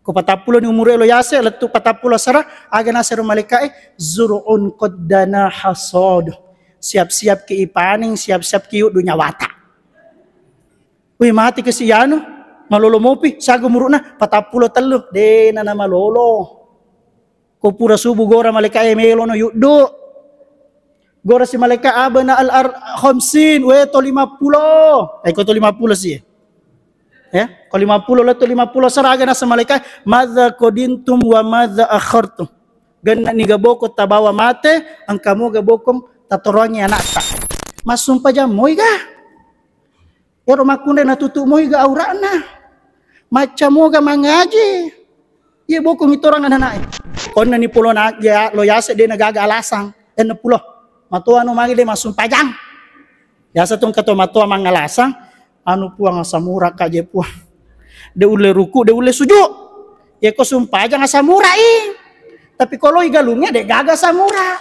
Ko 40 ni umur lo yase letu 40 sarah aga nasir malaikat zur'un qad dana hasad. Siap-siap ke ipaning, siap-siap ke dunya wata. Uy mati ke siyano malolo mopi sago muruna 40 telu de na malolo. Ko pura subuh gora malaikat melo no yudo. Gora si malaikat abana al-ar khamsin we to 50. Ko to 50 sih. Ya, kalau 50 lah tu 50 saraga nasa malaikat madza qadintum wa madza akhartum. Ganna ni gaboko tabawa mate ang kamu gabokom tatorongi anak ta. Masumpa jam moy ga. Ero makunde na tutu moy ga aurana. Maca mo ga mangaji. Ye boko mitorang anak. Kon na ni pulo na ya lo yase de nagaga alasang en pulo. Matua no magi de masumpa jam. Yasa tong kato matua mangalasang anu puang samura kaje puang de ule ruku de ule sujud ya ko sumpah aja nga samura tapi kalau igalungnya de gaga samura.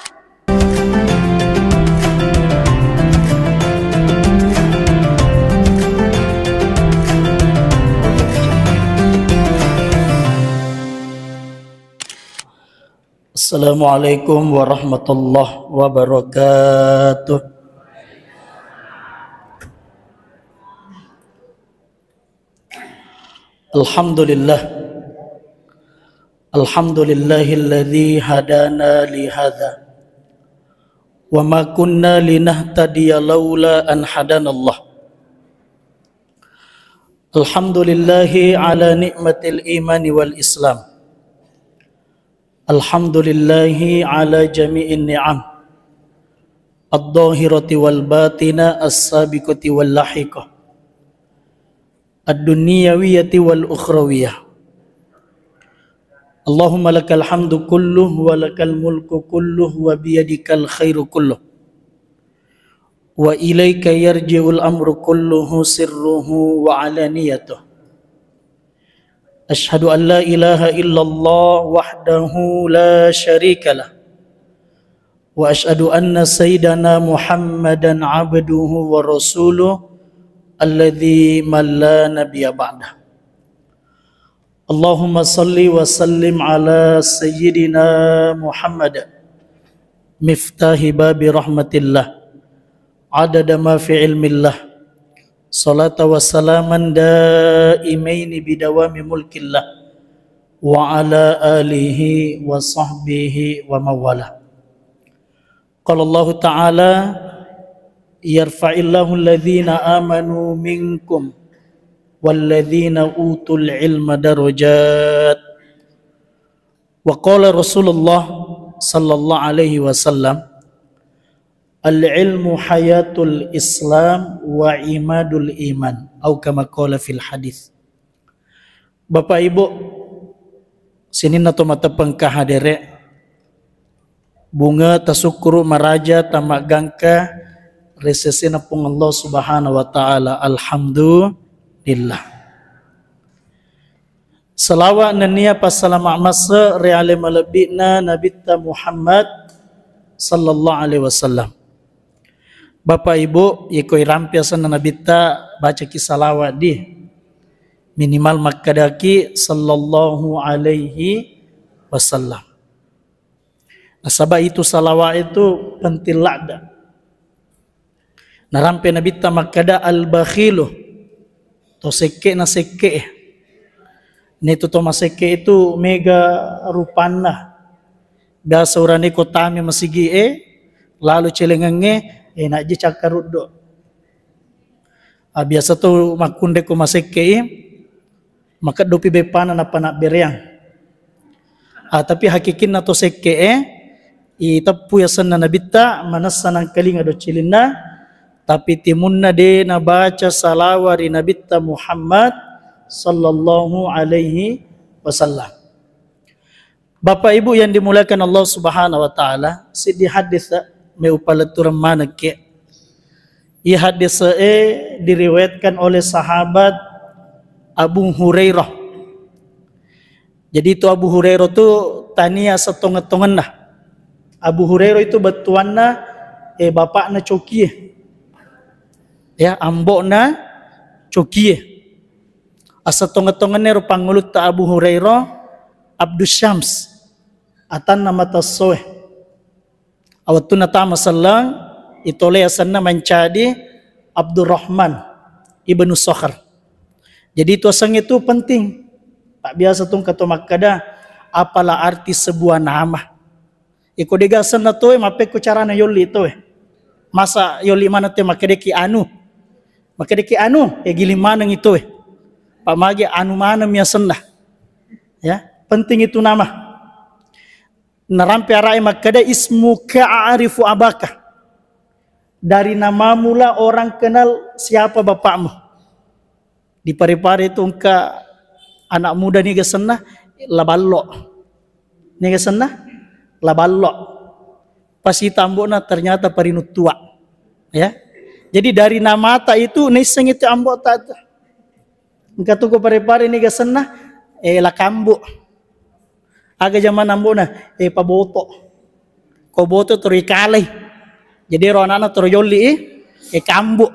Assalamualaikum warahmatullahi wabarakatuh. Alhamdulillah Alhamdulillahilladzi hadana li hadza wa ma kunna linahtadiya laula an hadanallah. Alhamdulillahi ala ni'matil imani wal islam. Alhamdulillahi ala jami'in ni'am ad-dhahirati wal batina as-sabiqati wal lahiqah ad-dunyawiyati wal ukhrawiyah. Allahumma lakal hamdu kulluh wa lakal mulku kulluh wa biyadikal khairu kulluh wa ilaika yarji'ul amru kulluhu sirruhu wa alaniyatuh. Ashhadu an la ilaha illallah wahdahu la syarika lah wa ashhadu anna sayyidana Muhammadan abduhu wa rasuluh alladzi man la nabiyya ba'dah. Allahumma salli wa sallim ala sayyidina Muhammad miftahi babi rahmatillah adada ma fi ilmillah salata wa salaman daimaini bidawami mulkillah wa ala alihi wa sahbihi wa mawala. Qala Allah ta'ala yarfa'illahu alladhina amanu minkum walladhina utul ilma darajat. Wa qala Rasulullah sallallahu alaihi wasallam al-ilmu hayatul islam wa imadul iman atau kama qala fil hadis. Bapak Ibu sini nato matapang kahadere bunga tasukuru maraja tamak gangka resesi napung Allah Subhanahu wa taala. Alhamdulillah. Salawat nania passalama masa reale malabina nabita Muhammad sallallahu alaihi wasallam. Bapak Ibu ikoi rampiasan nabita baca kisalawat di minimal makadaki sallallahu alaihi wasallam. Nasabah itu salawat itu penting lada. Narampe nabita makada al-bakhilu to seke na seke nito to maseke itu mega rupana biasa urani kotami masigi lalu celengenge nak je cakaruddo biasa tu makunde ko maseke maka dopi bepana na panak bereang tapi hakikin na to seke itapu yasan na nabita manasanang kalinga do cilina. Tapi timunna de na baca salawari nabita Muhammad sallallahu alaihi wasallam. Bapak Ibu yang dimuliakan Allah Subhanahu wa taala, sidi hadis me upalatur manake. I hadis diriwayatkan oleh sahabat Abu Hurairah. Jadi itu Abu Hurairah tu tania setongah-tongah nah. Abu Hurairah itu batuanna bapakna cokie. Ya ambokna cokie asa tonga-tongan nero pangulut ta Abu Hurairah Abdus Syams atan nama tasoe awatu natama sallang itole asanna mencadi Abdurrahman ibnu Sakhar. Jadi itu asang itu penting. Tak biasa tung kato makada apalah arti sebuah nama. Iko degasan na to mape ko cara na yoli to masa yoli mana te makadeki anu. Makadeki anu gili manang itu pamagi anu mana miasan lah. Ya, penting itu nama. Narampe arai makada ismuka a'rifu abaka. Dari nama mula orang kenal siapa bapakmu. Di pare-pare itu engka anak muda ni gasana laballo. Ni gasana laballo. Pas itambona ternyata parinut tua. Ya. Jadi dari nama ta itu niseng itu ambok ta. Engka tu ko pare-pare ni gasana lakambo. Aga zaman ambona paboto. Ko boto turikale. Jadi ronana toroyoli kambu.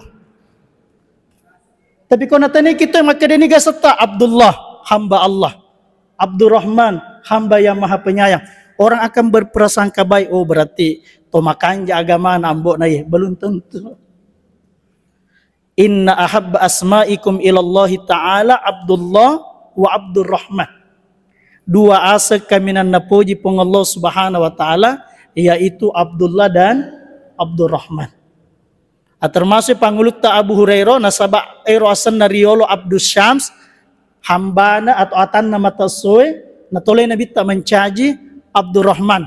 Tapi kau natanya kita makadeni gasata Abdullah hamba Allah, Abdurrahman hamba yang maha penyayang. Orang akan berprasangka baik. Oh berarti tomakanja agama nambok na belum tentu. Inna ahabba asma'ikum ilallahi ta'ala Abdullah wa Abdurrahman. Dua asa kaminan napuji pung Allah subhanahu wa ta'ala yaitu Abdullah dan Abdurrahman. Termasuk pangulut ta Abu Hurairah nasaba asan na riolo Abdus Syams hambana atau atan nama tasoy natolay nabi ta mencaji Abdurrahman.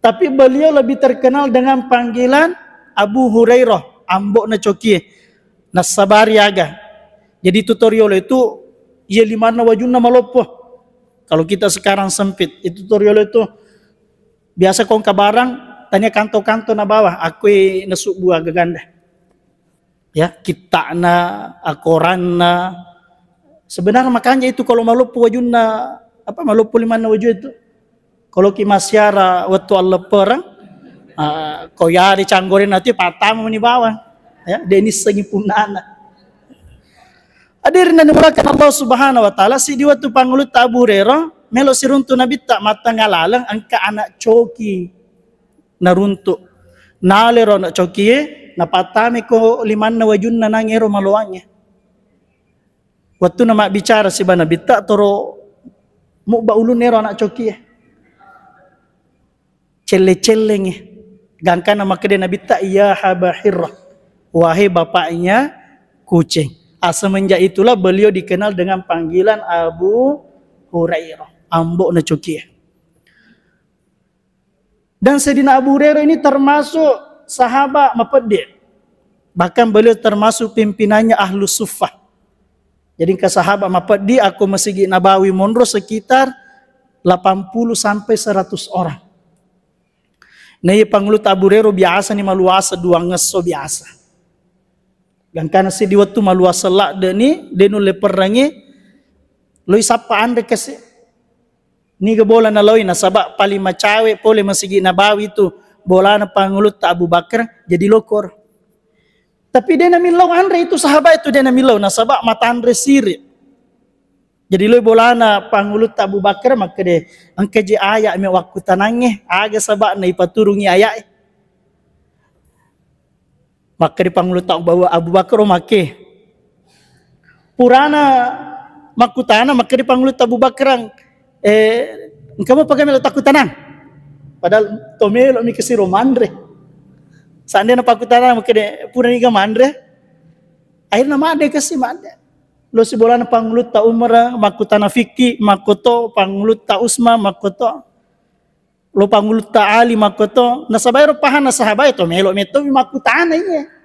Tapi beliau lebih terkenal dengan panggilan Abu Hurairah ambok na cokie nasabari aga. Jadi tutorial itu ia limana wajunna malopo. Kalau kita sekarang sempit itu tutorial itu biasa kong kabarang tanya kanto-kanto na bawah, aku nasuk buah gaganda. Ya, kita na, akoran na. Sebenarnya makanya itu kalau malupu wajun na, malupu lima na wajud itu. Kalau ki masyara waktu Allah perang, kau yari canggorin nanti patamu ni bawah. Ya, denis sengi punana. Hadirin dan dimulakan Allah subhanahu wa ta'ala, si di waktu pangulut Abu Hurairah, melo siruntu nabi tak mata ngalalang angka anak coki. Naruntuk nalero na cokie napatami ko liman na wajun na nangero maluangnya. Waktu nama bicara si bana bita toro mu baulun nero anak cokie celle-celleng gangkan nama kede na bita ya habahirah wahai bapaknya kucing. Semenjak itulah beliau dikenal dengan panggilan Abu Hurairah ambok na cokie. Dan Sayyidina Abu Hurairah ini termasuk sahabat mapedek. Bahkan beliau termasuk pimpinannya Ahlus Suffah. Jadi ke sahabat mapedek aku Masjid Nabawi Monro sekitar 80 sampai 100 orang. Nah, pangulut Abu Hurairah biasa ni maluasa dua ngeso biasa. Dan karena si di waktu maluasa lak ni denu leperangi loi sapa ande kasih ni ke bola na loy na sabak paling macawe pole Masjid Nabawi itu bola na pangulut ta Abu Bakar jadi lokor. Tapi dia na milau andre itu sahabat itu dia na milau na sabak mata andre siri. Jadi loy bola na pangulut ta Abu Bakar maka de angke je ayak me waktu tanange aga sabak na ipaturungi ayak. Maka di pangulut ta Abu Bakar make purana makutana maka di pangulut ta Abu Bakar kamu pakai melo takut tanang. Padahal tomelo mi kasi romandre. Seandainya pakai tanang makanya pura ni gamandre. Akhirnya made kasi made. Lo si bola na pangulut ta Umar makutana fikti makoto pangulut ta Usma makoto. Lo pangulut ta Ali makoto. Nasabayro pahan na sahabay tomelo meto mi makutana iya.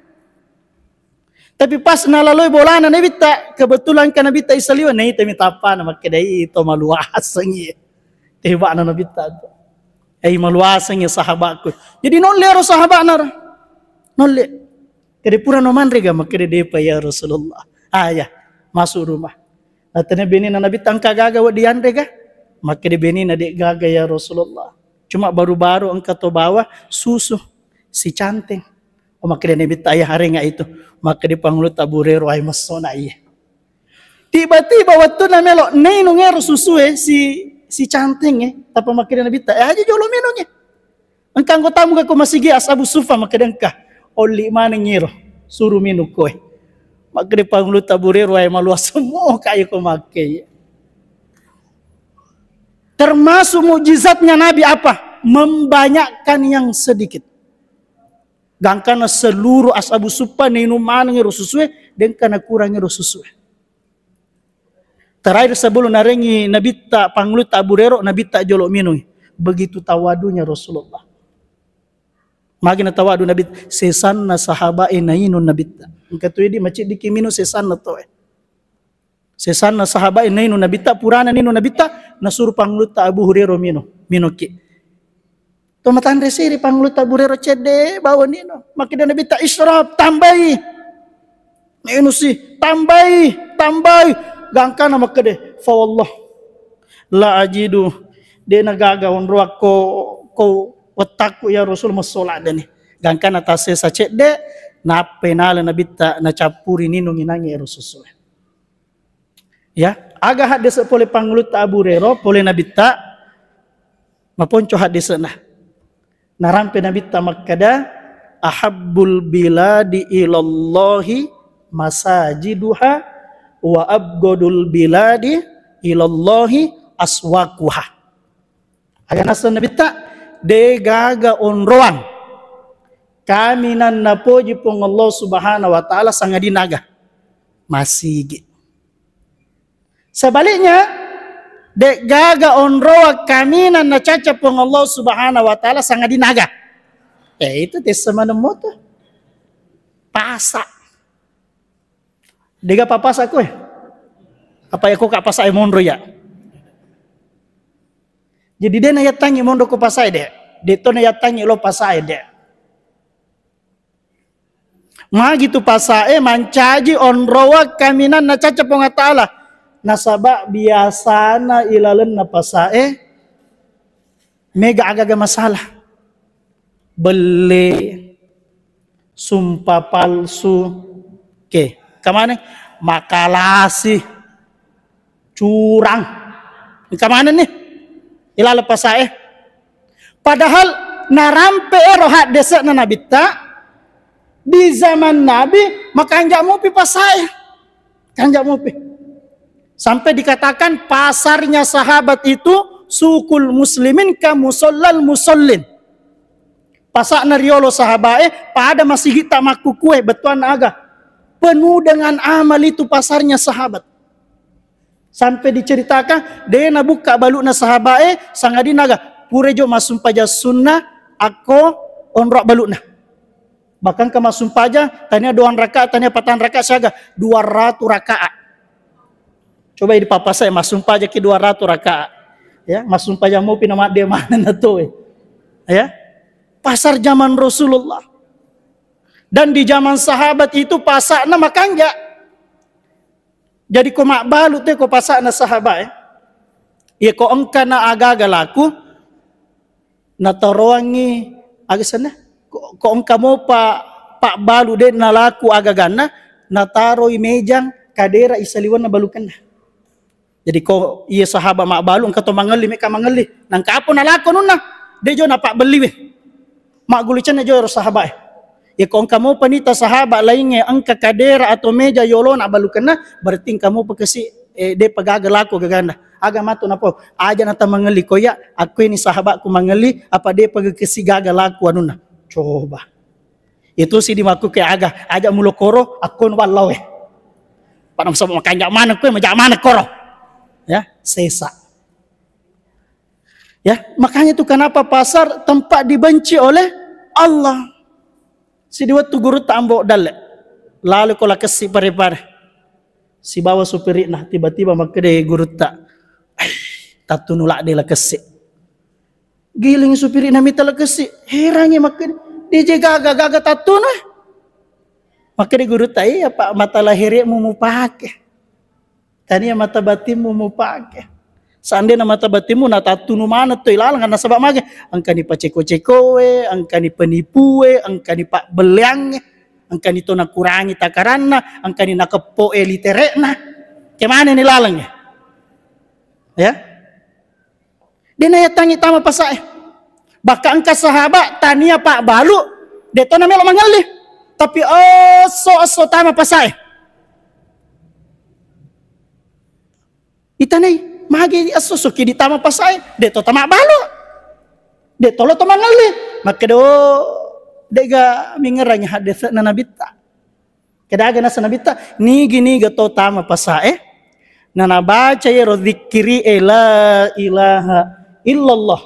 Tapi pas nalaloy bola na nabita kebetulan kan nabita isaliwan na ito mitapa na magkadai ito maluasang iya. Tiba na nabita ito. Ay maluasang iya sahabat ko. Jadi non lero sahabat na ra. Non le. Kaya pura naman rega magkadai pa ya Rasulullah. Ayah masuk rumah. Natanya bini na nabita ang kagagawa diyan rega. Magkadai bini na di gaga ya Rasulullah. Cuma baru-baru ang katobawa susu si canting. O maka dia nabita ayah hari nga itu. Maka di pangulut Abu Hurairah ay masona iya. Tiba-tiba waktu na melok nenu ngero susu si canting tapi makin nabi tak aja jolo minumnya. Engkang ko tamu ko masih gias Abu Sufa makin engkah oli mana ngero suruh minum koe. Makin pangulu taburero ay maluas semua kayak ko makai. Termasuk mukjizatnya Nabi apa? Membanyakkan yang sedikit. Gangkana seluruh ashabu supa nenu mana ngero susu dan kana kurang ngero susu. Terakhir sebelum narengi Nabi tak panglut tak burero, Nabi tak jolok minum. Begitu tawadunya Rasulullah. Magina tawadu Nabi sesanna sahabat nainun Nabi tak. Engkau di masjid di minum sesanna to. Sesanna sahabat nainun Nabi tak purana ninu Nabi tak nasur panglut tak Abu Hurairah minum ki. To matan resiri panglut tak Abu Hurairah cede bawa ninu. Makin Nabi tak israf tambahi. Ninu si tambahi. Gangkana makade fa wallah la ajidu de nagaga onro ko wataku ya Rasul masola dani gangkana tase sace de na penala nabi ta na capuri ninu nginangi Rasul ya aga hadis pole panglut Abu Hurairah pole nabi ta maponco hadis na rampe nabi ta makada ahabbul biladi ilallahi masajiduha wa abgodul biladi ilallahi aswakuha. Aga nasa nabita de gaga onroan kami nan napoji pong Allah subhanahu wa ta'ala sangadinaga masigi. Sebaliknya de gaga onroa kami nan nacaca pong Allah subhanahu wa ta'ala sangadinaga. Itu tesemana moto pasak. Dega papas aku apa ya kok pasai mondo ya. Jadi dia naya tangi mondo ko pasai de. Deto naya tangi lo pasai de. Gitu pasai mancaji onrowa kaminan na caca ponga ta'ala. Nasaba biasana ilalen na pasai mega agaga masalah. Beli sumpah palsu ke kemana? Makalasi curang kemana nih? Ilal pasai. Padahal narampe rohat desa na Nabi ta di zaman Nabi maka anjak mupi pasai. Anjak mupi. Sampai dikatakan pasarnya sahabat itu sukul muslimin ka musallal musallin. Pasak na riolo sahabat pada masih kita maku kue betuan aga. Penuh dengan amal itu pasarnya sahabat. Sampai diceritakan, dia na buka balukna sahabat sangadinaga. Purejo masum paja sunnah, aku onrok balukna. Bahkan ke masum paja, tanya 2 rakaat, tanya 4 rakaat saga. 200 rakaat. Coba di papa saya masum paja ke 200 rakaat. Ya, masum paja mau pinama dia mana na to. Ya, pasar zaman Rasulullah. Dan di zaman sahabat itu pasakna makanja. Jadi ko makbalu te ko pasakna sahabat ya ko engka na agaga laku na taroangi aga sana ko engka mo pak balu de na laku agagana na taroi mejang kadera isaliwan na balukan na. Jadi ko iya sahabat makbalu engka to mangali meka mangali nang kapo na laku nun na dejo na pak beli we. Mak gulican na jo sahabat. Ya kung kamu panita sahabat lainnya angka kadera atau meja yolo na balukan na berarti kamu pekesi de pagagalako gaganda agama to na po aja na ta mangali ko ya aku ini sahabat ku mangali apa de pagkesi gagalako anu na coba itu si dimaku ke aja mulokoro akon wallawe panam sa makanya mana ko majak mana koro ya sesa ya makanya itu kenapa pasar tempat dibenci oleh Allah. Si diwatu guru tambo dalle lalu kola kesi pare-pare si bawa supiri nah tiba-tiba makade guru tak tatunulak de la kesi giling supiri na mitala kesi herannya makade DJ gaga tatunu makade guru tak iya pak mata lahirmu mu pake tania mata batinmu mu pake sande na mata batimu na tatunu mana to ilalang kana sabab mage angkani paceko-cekowe angkani penipuwe angkani pak beliang angkani to na kurangi takaranna angkani na kepo literena Kemana ni lalangnya? Ya. Dia naya tangi tama pasai. Bahkan ke sahabat tania Pak Balu, dia tu namanya lo mangali. Tapi so tama pasai. Itanay, magi asusuki di tama pasai, dia tu tama balu. Dia tu lo tu mangali. Maka do dega mingeranya hadis na nabita. Kedaga na sanabita ni gini gato tama pasai. Nana baca ya dzikri la ilaha illallah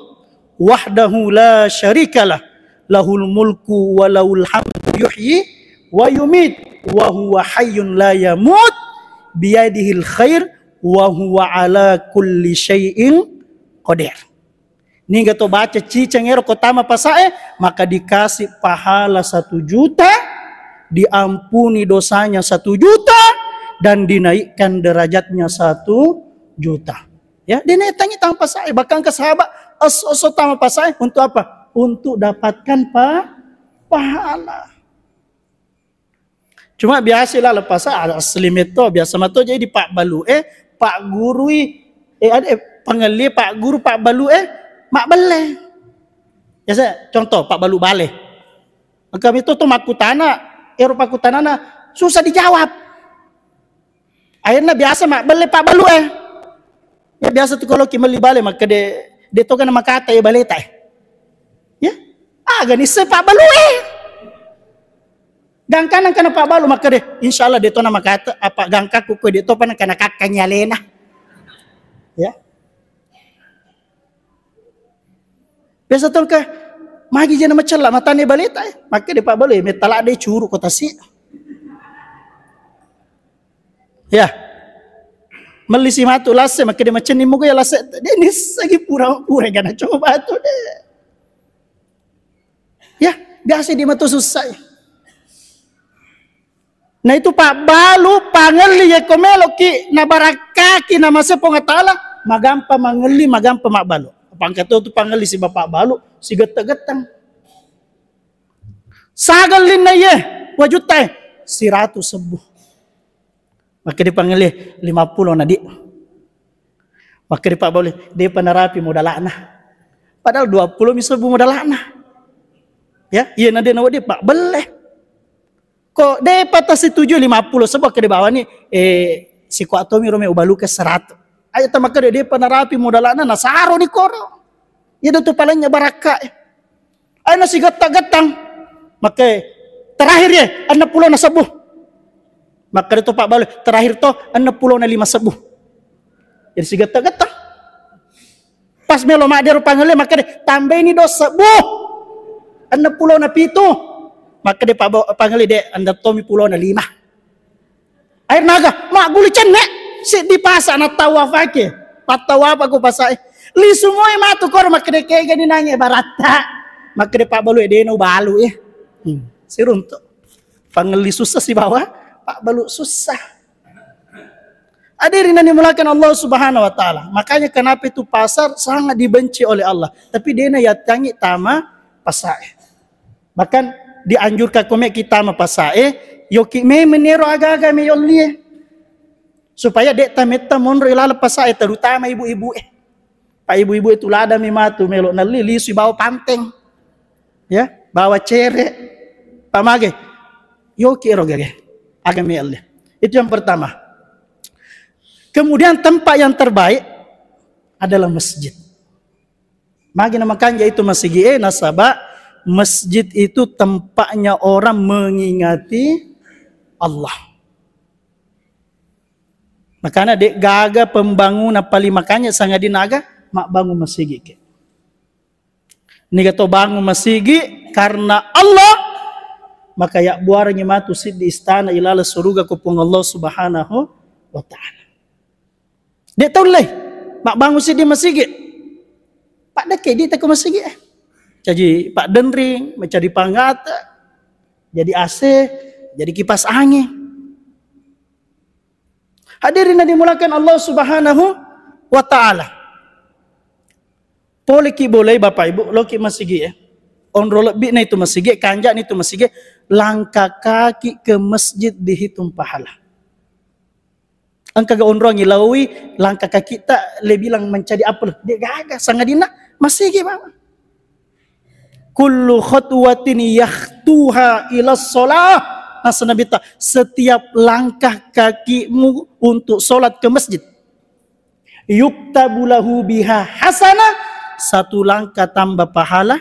wahdahu la syarikalah lahul mulku wa lahul hamdu yuhyi wa yumit wa huwa hayyun la yamut biyadihil khair wa huwa ala kulli syai'in qadir. Ni gato baca cicengero kotama pasae maka dikasih pahala 1 juta, diampuni dosanya 1 juta, dan dinaikkan derajatnya 1 juta. Ya, dinaikannya tanpa saya. Bahkan ke sahabat tanpa saya untuk apa? Untuk dapatkan pahala. Cuma biasalah lepas asli meto biasa mato jadi Pak Balu Pak Guru panggil Pak Guru Pak Balu mak bale. Ya saya contoh Pak Balu bale. Maka itu tuh makutana, Pakutana susah dijawab. Akhirnya biasa mak beli Pak Balu ya biasa tuh kalau kimeli bale maka dia tu kan makata ya baleta ya gani se Pak Balu gangkanan kana Pak Balu maka dia insyaallah dia tu nama kata apa gangkaku ko dia tu pana kana kakanya lena ya biasa tuh ke magi jana macela matane baleta maka dia Pak Balu metala dia curu kota si. Ya, melisi matu lase maka dia macam ni muka ya lase dia ni lagi pura-pura kan coba tu deh. Ya, biasa dia matu susah. Nah itu Pak Balu pangeli ya komelo ki na barakaki na masa pongatala magampa mangeli magampa Mak Balu. Pangkat tu pangeli si Bapak Balu si getang-getang. Sagalin na ye wajutai 100 sebuh. Maka dipanggil 50 nadi. Maka di Pak boleh dia penerapi modal lakna. Padahal 20 misalnya modal lakna. Ya, iya nadi nawa dia Pak boleh. Kok dia patah setuju 50 sebab ke di bawah ni si kuatomi rome ubalu ke 100. Ayat maka dia penerapi modal lakna nasaro ni koro. Ya tu palanya baraka. Ay nasi getang-getang. Maka terakhir ya 60 na sebuh. Maka itu Pak Balu terakhir to 65 sebuh. Jadi si getang-getang. Pas melo mak dia panggil maka dia tambah ini 2 sebuh. 60 na pitu. Maka dia panggil dia anda tomi pulau na 5. Air naga mak guli cenek si di pasar na tawaf ake. Patawaf aku pasai. Li semua matu kor maka dia kayak gini nanya barata. Maka dia Pak Balu dia no balu ya. Sirunto. Panggil susah si bawah. Pak Balu susah. Hadirin yang dimulakan Allah Subhanahu wa taala. Makanya kenapa itu pasar sangat dibenci oleh Allah. Tapi dia na yatangi tama pasae. Bahkan dianjurkan kome kita ma pasae, yoki me menero aga-aga me yollie. Supaya dek tameta monro ilala pasae terutama ibu-ibu Pak ibu-ibu itu lada me matu melo nalili si bawa panteng. Ya, bawa cere. Pamage. Yoki erogage. Agama Allah. Itu yang pertama. Kemudian tempat yang terbaik adalah masjid. Magi namakan yaitu masjid nasabah. Masjid itu tempatnya orang mengingati Allah. Makanya dek gaga pembangunan paling makanya sangat dinaga mak bangun masjid. Ni kata bangun masjid karena Allah. Maka ya buaranya matu sid di istana ilala suruga kupung Allah Subhanahu wa taala. Dia tahu leh, mak bangun sid di masjid. Pak deke dia tak ke masjid. Jadi Pak Denring, mencari panggata, jadi AC, jadi kipas angin. Hadirin yang dimulakan Allah Subhanahu wa taala. Poliki boleh Bapak Ibu, loki masjid onro lebih na itu masjid, kanjak itu masjid, langkah kaki ke masjid dihitung pahala. Angka ga onrong ilawi langkah kaki tak le bilang mencari apa dia gagas sangadina masih ge bang. Kullu khatwatin yakhtuha ila shalah. Nasa Nabi tak setiap langkah kakimu untuk solat ke masjid yuktabu lahu biha hasanah, satu langkah tambah pahala,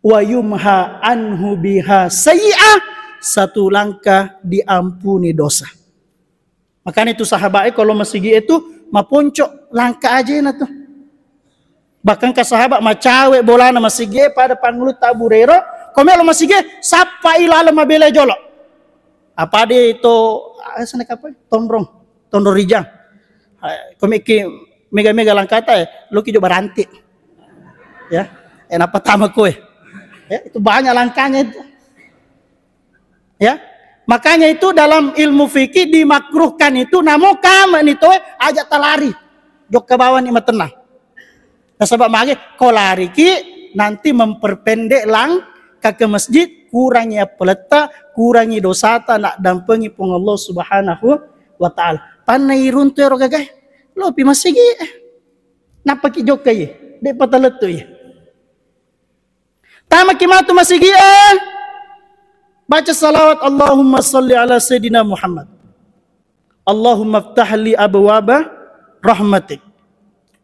wa yumha anhu biha sayyi'ah, satu langkah diampuni dosa. Makanya itu sahabat kalau masih itu maponcok langkah aja na tuh. Bahkan ke sahabat macawe bola na masih pada pangulut taburero, komelo masih sapa ilala mabele jolo. Apa dia itu sana apa? Tondrong rijang. Komiki mega langkah lu ki coba ranti. Ya, enak pertama kue. Ya, itu banyak langkahnya itu. Ya. Makanya itu dalam ilmu fikih dimakruhkan itu namo kaman itu ajak talari. Jok ke bawah ni tenang. Nah, sebab mage ko lari ki nanti memperpendek langkah ke masjid, kurangi peleta, kurangi dosa ta nak dampengi pung Allah Subhanahu wa taala. Panai runtu ero gagay. Lo pi masigi. Napa ki jok kay? De pataletu ya. Tama ki matu masigi baca salawat Allahumma salli ala Sayyidina Muhammad. Allahumma ftahli abwaba rahmatik.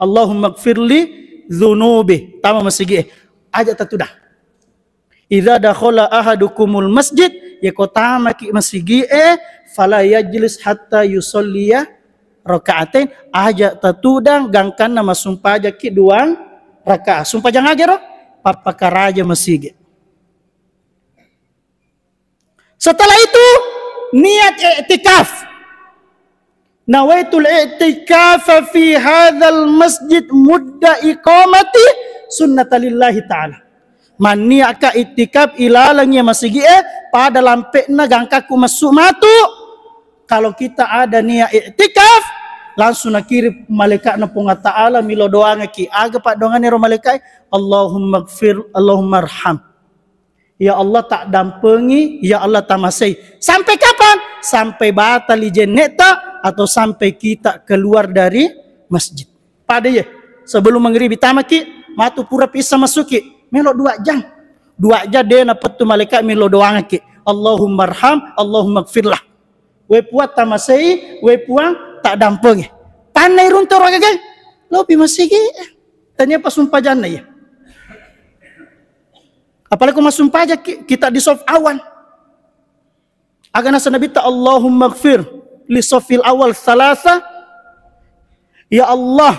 Allahumma gfirli dhunubi. Tama masigi aja tatudah. Idza dakhala ahadukumul masjid yakotama ki masigi fala yajlis hatta yusalliya rakaatain, aja tatudang gangkan nama sumpah aja ki duang rakaat. Sumpah jangan agero papakaraja masigi. Setelah itu niat i'tikaf. Nawaitul i'tikaf fi hadzal masjid mudda iqamati sunnatalillahi ta'ala. Man niat ka i'tikaf ilalangnya masigi pada lampekna gangkaku masuk matu. Kalau kita ada niat i'tikaf langsung nak kirim malaikat na punga ta'ala milo doa ngaki aga pak doa nero malaikat Allahumma gfir Allahumma arham. Ya Allah tak dampengi, ya Allah tak masai. Sampai kapan? Sampai batal ijeneta atau sampai kita keluar dari masjid. Pada ya, sebelum menggeribi tamaki, matu pura pisah masuki. Melo 2 jam. 2 jam dia dapat tu malaikat melo doang ki. Allahumma arham, Allahumma gfirlah. We puat tak masai, we puang tak dampengi. Panai runtur agak. Lo pi masigi. Tanya pas sumpah jana ya. Apalagi masuk pajak kita di sof awal. Agana Nabi ta Allahumma gfir li sofil awal thalatha. Ya Allah,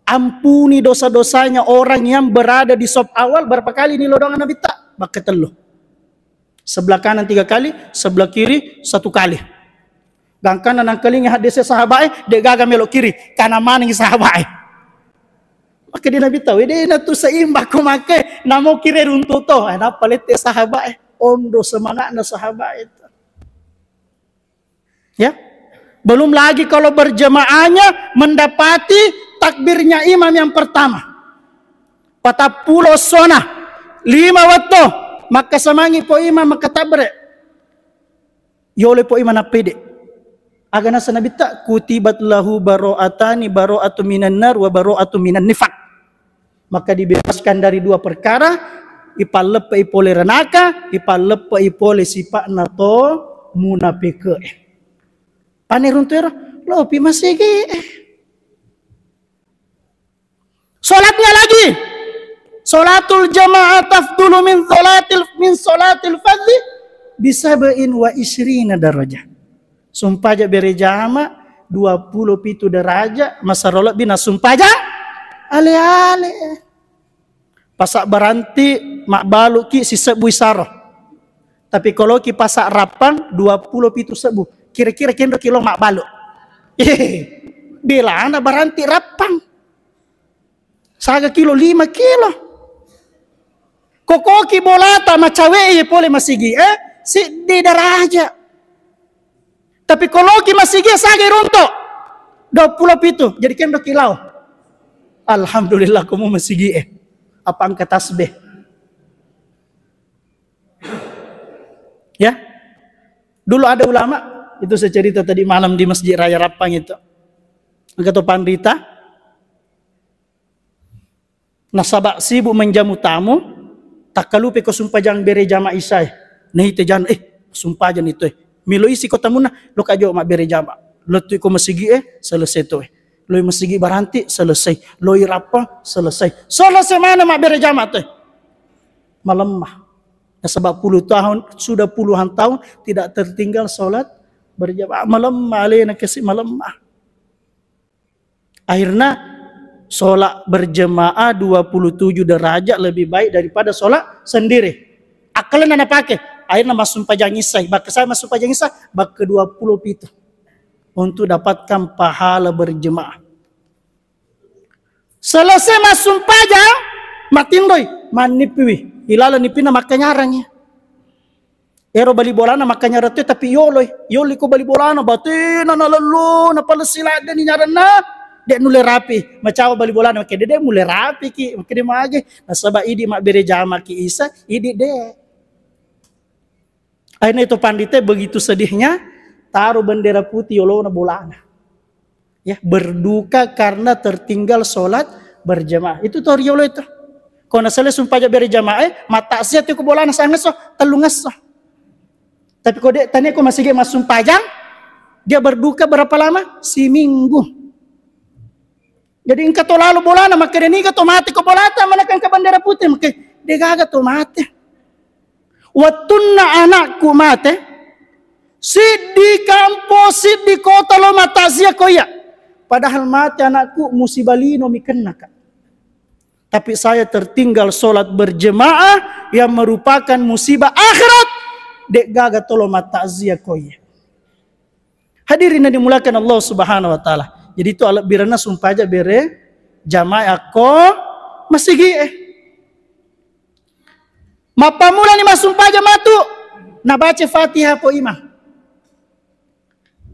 ampuni dosa-dosanya orang yang berada di sof awal. Berapa kali ini lodongan Nabi ta? Baka telu. Sebelah kanan 3 kali, sebelah kiri 1 kali. Gang kanan nang kelinga hadisnya sahabat de gaga melok kiri, kanan maning sahabat. Maka dia Nabi tahu, dia na tu seimbang ko make namo kire runtuh to, ana palete sahabat ondo semangat na sahabat itu. Ya. Belum lagi kalau berjamaahnya mendapati takbirnya imam yang pertama. 40 sona 5 waktu, maka semangi po imam maka tabre. Yole po imam napede. Agana Nabi tak kutibat lahu baro'atani baro'atu minan nar wa baro'atu minan nifaq. Maka dibebaskan dari 2 perkara, ipalepa ipole renaka, ipalepa ipole sifat nato munafike. Pane runtuero, lo pi masigi. Salatnya lagi. Salatul jamaah tafdulu min salatil fardhi bi 27 darajah. Sumpah aja beri jama 27 derajat masarolat bina sumpah aja ale-ale pasak baranti mak balu ki si sebu isaro. Tapi kalau ki pasak rapang 27 sebu kira-kira kilo mak balu bila anak baranti rapang saga kilo 5 kilo kokoki bolata macawe pole masigi si di daraja. Tapi kalau ki masigi saga runtok 27 jadi kendo kilau. Alhamdulillah kamu masigi apa angka tasbih. Ya. Dulu ada ulama Itu saya cerita tadi malam di Masjid Raya Rapang itu. Kata pandita, nasabak sibuk menjamu tamu, tak kalupe ko sumpah jang bere jama isai. Nah itu jangan sumpah jan itu. Milo isi kota muna, lo kajo mak bere jama. Lo tu ko masigi selesai tu. Lo masigi baranti selesai. Lo irapa selesai. Selesai mana mak bere jama tu? Melemah. Sebab sudah puluhan tahun tidak tertinggal solat berjamaah. Melemah, alena kasih melemah. Akhirnya solat berjemaah 27 derajat lebih baik daripada solat sendiri. Akalnya nana pakai. Akhirnya masuk pajang isai. Bak saya masuk pajang isai. Bak ke-20 itu. Untuk dapatkan pahala berjemaah. Selesai masuk pajang. Matindoi. Manipiwi. Ilala nipina makanya arangnya. Ero bali bolana makanya ratu tapi yoloi ko bali bolana batina na lalu na palasila dan nyarana dek nule rapi macawa bali bolana ke dede mulai rapi ki mungkin mage nasaba idi mak bere jama ki isa idi de. Akhirnya itu pandite begitu sedihnya taruh bendera putih yolo na bolana. Ya, berduka karena tertinggal solat berjamaah. Itu tor yolo itu. Kau nasale sumpah bere jamaah mata siat ko bolana sangat so telungas so. Tapi kalau dia tanya aku masih masuk pajang, dia berduka berapa lama? Seminggu. Jadi engkau tu lalu bolana, maka dia nikah tu mati kau bolata, menekan ke bendera putih, maka dia gagal tu mati. Watunna anakku mati, sid di kampus, sid di kota lo matazia koya. Padahal mati anakku musibalino mikenaka. Tapi saya tertinggal solat berjemaah yang merupakan musibah akhirat. Dek gaga tolo mata azia koye. Hadirin yang dimulakan Allah Subhanahu wa taala. Jadi itu alat birana sumpah aja bere jamaah ko masigi Mapa mula ni masumpah aja matu na baca Fatihah po imam.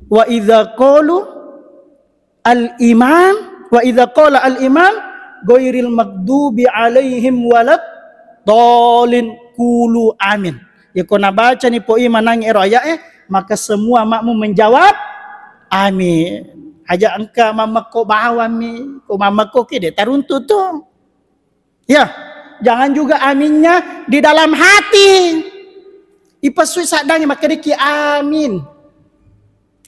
Wa idza qalu al-imam wa idza qala al-imam ghairil maghdubi alaihim walad dhalin qulu amin. Ya kau nak baca ni po iman nang ero ayat maka semua makmum menjawab amin. Aja engkau mama ko bawa mi, ko mama ko kide taruntu tu. Ya, jangan juga aminnya di dalam hati. Ipasui sadangnya maka diki amin.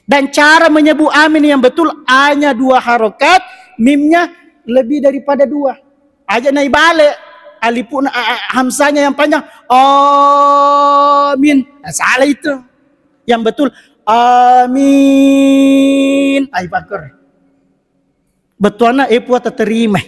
Dan cara menyebut amin yang betul hanya 2 harokat, mimnya lebih daripada 2. Aja naik balik. Alipun hamzanya yang panjang amin. Salah itu. Yang betul amin. Ai pakar. Betuana puat terima.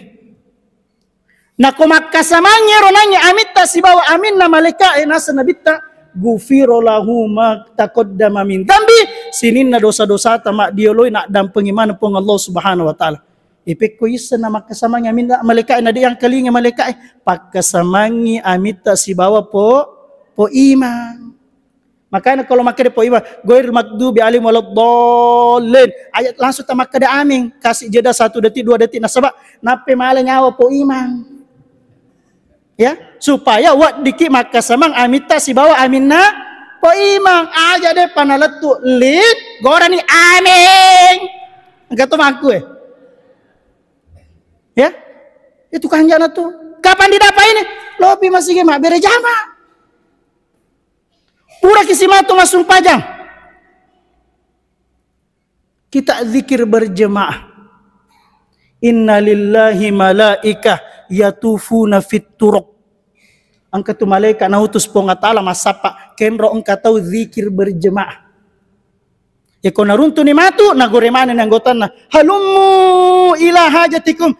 Na kumakka samanya ronanya amit ta si bawa amin na malika nasa nabita gufiro lahu ma taqaddama min dambi sinin na dosa-dosa tamak dioloy na dampengiman pong Allah Subhanahu wa taala. Ipik ko isa na makasamangi amin na malika na di ang kalinga malika pagkasamangi amit ta si bawa po iman. Makanya kalau makade po iman goir magdubi alim waladdallin ayat langsung ta makade amin kasih jeda 1 detik 2 detik nasaba nape mala nyawa po iman. Ya, supaya wak diki makasamang amit ta si bawa amin na po iman aja deh panaletu lid gorani amin. Enggak tuh aku Ya, itu kan jana tuh. Kapan didapat ini? Lobi masih gemak bere jama. Pura kisimatu masuk pajang. Kita zikir berjemaah. Inna lillahi malaikah yatufuna fit turuq. Angka tu malaikat nautus ponga taala masapa kenro engka tahu zikir berjemaah. Ya kau naruntu ni matu nagoremana nanggotana halummu ila hajatikum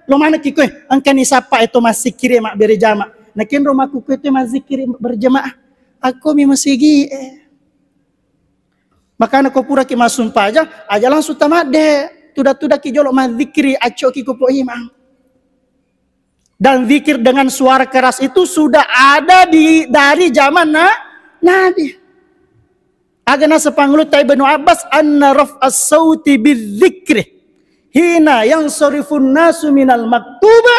lo mana kikoy angka ni sapa itu masih kiri mak berjama nakin romaku itu masih kiri berjamaah aku mi masigi maka kau pura ki masumpa aja langsung tamade tuda ki jolo mazikri aco ki kupo imam dan zikir dengan suara keras itu sudah ada dari zaman Nabi. Agana sepanglut Ibnu Abbas anna raf'as sauti bidzikri hina yansarifun nasu minal maktuba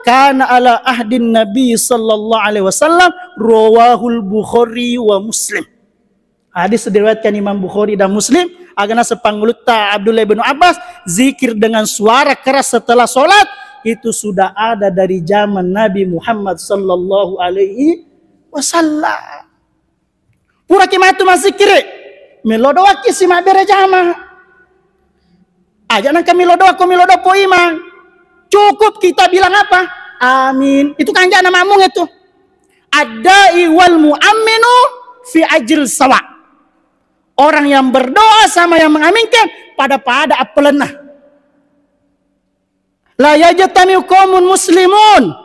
kana ala ahdin nabi sallallahu alaihi wasallam rawahul Bukhari wa Muslim. Hadis diriwayatkan Imam Bukhari dan Muslim, agana sepanguluta Abdullah bin Abbas, zikir dengan suara keras setelah solat itu sudah ada dari zaman Nabi Muhammad sallallahu alaihi wasallam. Pura kimatu mazikire melodo waki sima bere jama. Aja nang kami lodo aku melodo po imang. Cukup kita bilang apa? Amin. Itu kan nama mung itu. Adai wal mu'amminu fi ajil sawa. Orang yang berdoa sama yang mengaminkan pada apelenah. La yajtami'u qaumun muslimun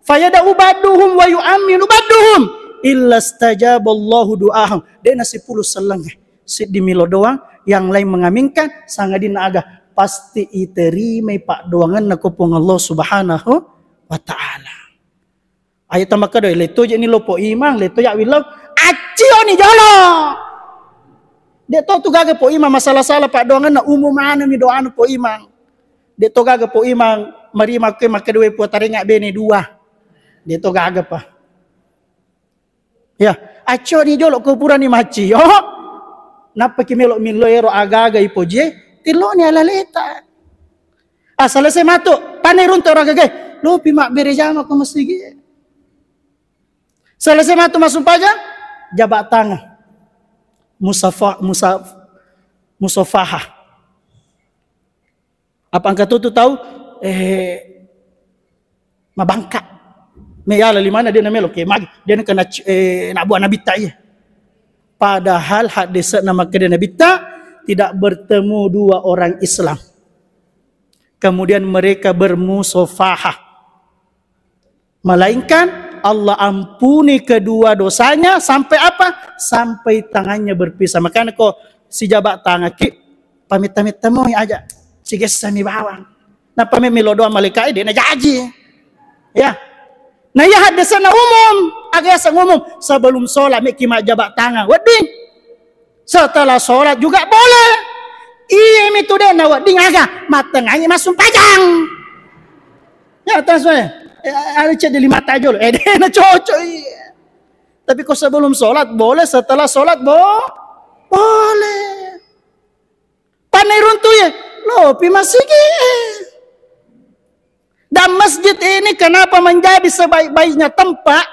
fayada'u ba'duhum wa yu'amminu ba'duhum illa stajaballahu du'ahum. Dia nasi 10 selengah. Sid di milo doang, yang lain mengaminkan sangadina aga pasti iterima pak doangan na kupong Allah Subhanahu wa taala. Ayat tambah kedua, leto je ni lopo imang, leto ya wilau acio ni jolo. Dia tahu tu gaga po imang masalah-salah pak doangan na umum mana mi doa po imang. Dia tahu gaga po imang mari make dua po taringa bene dua. Dia tahu gaga pa. Ya, acio ni jolo kuburan ni maci. Oh, napa kimelo miloero agaga ipoje, tilo ni alaleta. Selesai matuk, panai runtuh orang gagay. Lo pimak berejama ko masigi. Selesai matuk masuk pajak, jabat tangan. Musafahah. Apa angka tu tahu? Mabangka. Meyala limana dia namelo ke mag dia nak kena nak buat nabi tak ya. Padahal hadis nama kedai nabi tak tidak bertemu dua orang Islam. Kemudian mereka bermusafahah. Melainkan Allah ampuni kedua dosanya sampai apa? Sampai tangannya berpisah. Makanya kok si jabat tangan ki pamit-pamit temu aja. Sige sami bawang. Nah pamit milo doa malaikat dia nak jaji. Ya. Nah ya hadis na umum, agak sang umum sebelum solat miki mak jabat tangan. Wedding. Setelah solat juga boleh. Iya itu deh na wedding agak matengahnya masuk pajang. Ya atas saya. Ada cek di lima tajul. Dia nak cocok. Tapi kok sebelum solat boleh, setelah solat boleh. Panai runtuh ya. Loh, pi masih dan masjid ini kenapa menjadi sebaik-baiknya tempat?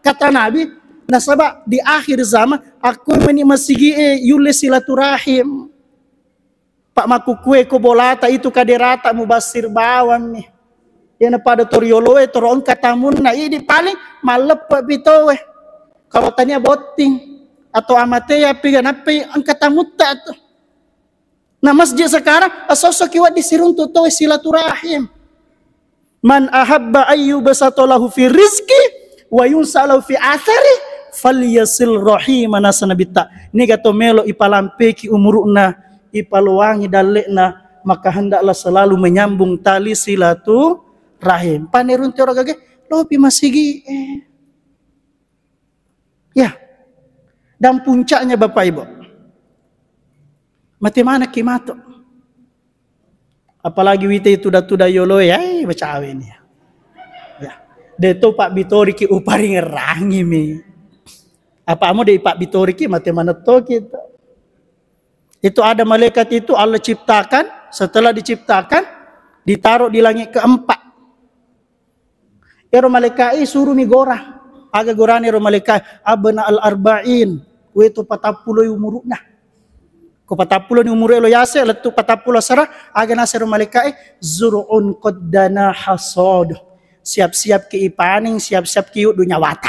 Kata Nabi, nah sebab di akhir zaman aku ini masih yulis silaturahim. Pak maku kue ko bolata itu kaderata mubasir bawang nih. Yang pada torioloe toron katamun na ini paling malep bitowe. Kalau tanya boting atau amateya pigan apa angkat tamutta tuh. Nah masjid sekarang sosok kiwat disirun tutowe silaturahim. Man ahabba ayyubasatolahu fi rizki wa yunsalahu fi athari falyasil rahimana sanabita. Ini kata melo ipalampeki umuruna ipaluangi dalekna maka hendaklah selalu menyambung tali silaturahim. Panerun tiora gage lopi masigi. Ya. Dan puncaknya Bapak Ibu. Mati mana kimato? Apalagi wite itu tuda yolo ya baca awin ya. Ya. Deto Pak Bitori ki upari ngerangi mi. Apa amo de Pak Bitori ki mati mana to kita. Itu ada malaikat itu Allah ciptakan, setelah diciptakan ditaruh di langit keempat. Ero malaikat suruh mi gorah. Aga gorane ero malaikat abna al-arba'in. Wetu 40 umurna. Ko 40 ni umur elo yase letu 40 sarah aga nasero malaikat zur'un qaddana hasad. Siap-siap ke ipaning, siap-siap ke dunya wata.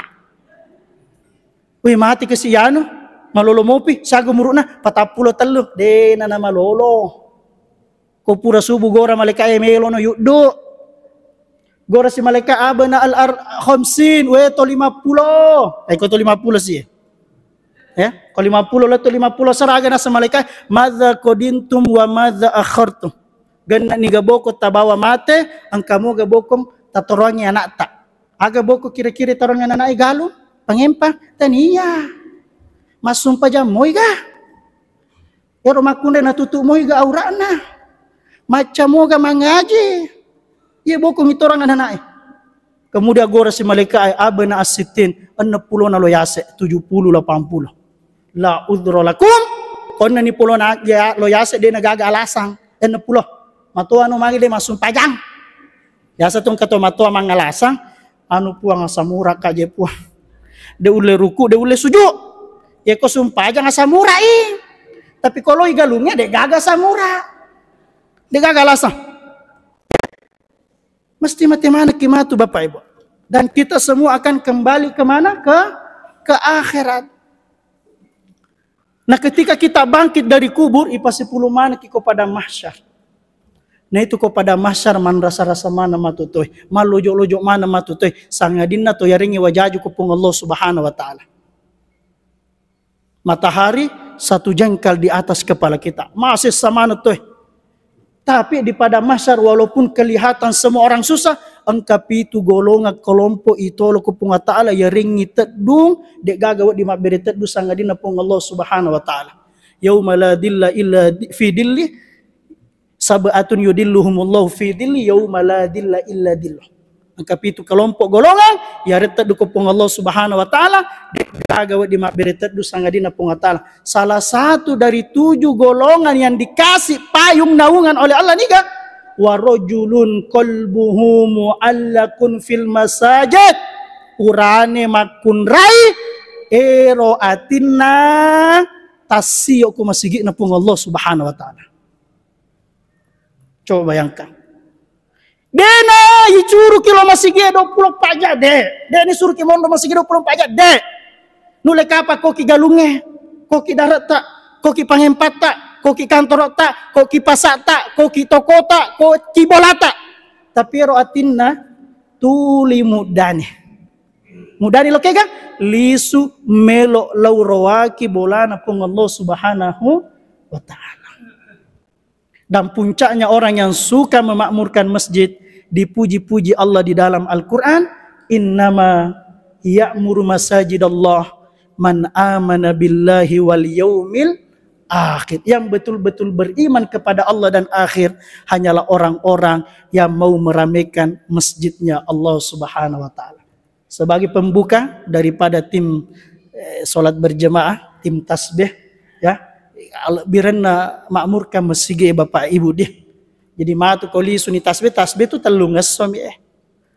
Uy mati ke siyano malolo mopi sago muruna 40 telu de na malolo. Ko pura subuh gora malaikat melo no yudo. Gora si malaikat abna al-khamsin weto 50. Ko to 50 sih. Ya, kalau 50 letu 50 seraga nasa malaikat madza qadintum wa madza akhartum. Ganna ni gaboko tabawa mate ang kamu gabokom tatorongi anak tak. Aga boko kira-kira tarongi anak galu pangempang tania. Masumpa jam moy ga. Ero makunde natutu moy ga aurana. Macam moga mangaji. Ye boko mitorang anak. Kemudian gora si malaikat abna asitin 60 na loyase 70 80. la udhra lakum. Kon ni pulo na ya lo yase de nagaga alasang en pulo. Matua no mangi de masum pajang. Yasa tong kato matua mangalasang anu puang samura kaje puang. De ule ruku de ule sujud. Ya ko sumpajang samura Tapi kalau igalungnya de gaga samura. De gaga alasang. Mesti mati mana kimatu Bapak Ibu. Dan kita semua akan kembali kemana? Ke akhirat. Nah ketika kita bangkit dari kubur, ipasi puluh mana kiko pada mahsyar. Nah itu ko pada mahsyar man rasa-rasa mana matutoy. Malojok-lojok mana matutoy. Sangadina to yaringi wajaju kupung Allah subhanahu wa ta'ala. Matahari satu jengkal di atas kepala kita. Masih sama toy. Tapi di pada mahsyar walaupun kelihatan semua orang susah, engkap itu golongan kelompok itu lo kupung ta'ala ya ringi tedung dek gagawat di mabere tedung sangadina pung Allah subhanahu wa ta'ala. Yauma la dilla illa fi dilli sab'atun yudilluhumullahu fi dilli yauma la dilla illa dilluh. Engkap itu kelompok golongan ya retedung kupung Allah subhanahu wa ta'ala dek gagawat di mabere tedung sangadina pung ta'ala. Salah satu dari 7 golongan yang dikasih payung naungan oleh Allah nih kan, wa rajulun qalbuhu mu'allakun fil masajid urane makun rai ero atinna tasio ku masigi na pung Allah subhanahu wa ta'ala. Coba bayangkan. Dena icuru kilo masigi 20 pajak de. Deni suruh ki mondo masigi 20 pajak de. Nule kapa koki galunge, koki darat tak, koki pangempat tak, koki kantor tak, koki pasak tak, koki toko tak, koki bola tak. Tapi roatinna tuli mudani. Mudani lo kega lisu melo laurawaki bolana pung Allah subhanahu wa ta'ala. Dan puncaknya orang yang suka memakmurkan masjid, dipuji-puji Allah di dalam Al-Quran. Innama ya'muru masajidallah man amana billahi wal yaumil akhir. Yang betul-betul beriman kepada Allah dan akhir hanyalah orang-orang yang mau meramaikan masjidnya Allah subhanahu wa ta'ala. Sebagai pembuka daripada tim solat berjemaah, tim tasbih, ya, birena makmurkan masjid Bapak Ibu deh. Jadi matu koli suni tasbih tu telungas suami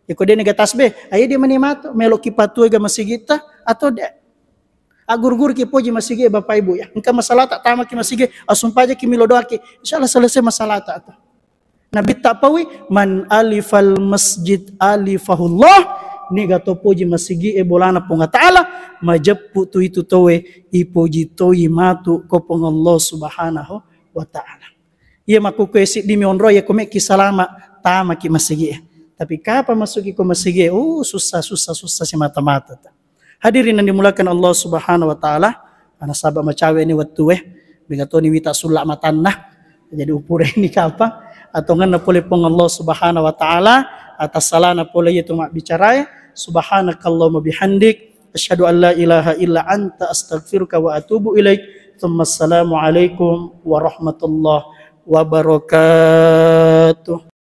Iko dia nega tasbih, ayo dia matu melo kipatu ega masjid kita atau dia agur-gur ki poji masjid Bapak Ibu ya. Engka masalah tak tama ki masjid, asumpa aja ki milo doa ki, insyaallah selesai masalah tak atau. Nabi tak pawi man alifal masjid alifahullah. Ni gato poji masigi bolana ponga ta'ala majappu tu itu towe ipoji toi matu ko pong Allah subhanahu wa ta'ala. Ia maku kuesik di mionro ya kome ki salama tama ki masigi. Tapi kapa masuki ko masigi susah si mata-mata. Hadirin yang dimulakan Allah subhanahu wa ta'ala, ana sabab macawe ni watu bigato ni wita sulak matanah jadi upure ini kapa atau ngana pole pong Allah subhanahu wa ta'ala atas salana pole itu mak bicara. Subhanakallahumma bihamdik asyhadu an la ilaha illa anta astaghfiruka wa atubu ilaik. Assalamualaikum warahmatullahi wabarakatuh.